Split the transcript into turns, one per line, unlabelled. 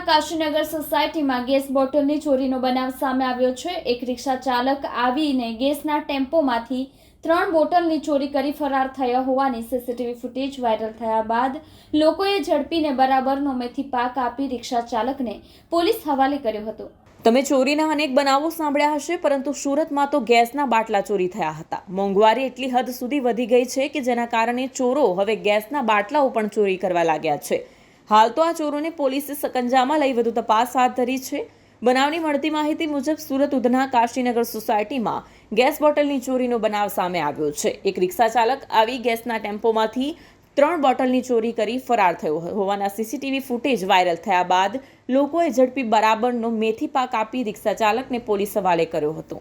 ઉધના કાશીનગર સોસાયટીમાં ગેસ બોટલની ચોરીનો બનાવ સામે આવ્યો છે। એક રિક્ષા ચાલક આવીને ગેસના ટેમ્પોમાંથી 3 બોટલની ચોરી કરી ફરાર થયા હોવાની સીસીટીવી ફૂટેજ વાયરલ થયા બાદ લોકોએ ઝડપીને બરાબરનો મેથી પાક આપી રિક્ષા ચાલકને પોલીસ હવાલે કર્યો હતો।
તમે ચોરીના અનેક બનાવો સાંભળ્યા હશે, પરંતુ સુરતમાં તો ગેસના બાટલા ચોરી થયા હતા। મોંઘવારી એટલી હદ સુધી વધી ગઈ છે કે જેના કારણે ચોરો હવે ગેસના બાટલાઓ પણ ચોરી કરવા લાગ્યા છે। હાલ તો આ ચોરોને પોલીસે સકંજામાં લઈ વધુ તપાસ હાથ ધરી છે। બનાવની મળતી માહિતી મુજબ સુરત ઉધના કાશીનગર સોસાયટીમાં ગેસ બોટલની ચોરીનો બનાવ સામે આવ્યો છે। એક રિક્ષા ચાલક આવી ગેસના ટેમ્પોમાંથી 3 બોટલની ચોરી કરી ફરાર થયો હોવાના સીસીટીવી ફૂટેજ વાયરલ થયા બાદ લોકોએ ઝડપી બરાબરનો મેથી પાક આપી રિક્ષા ચાલકને પોલીસ હવાલે કર્યો હતો।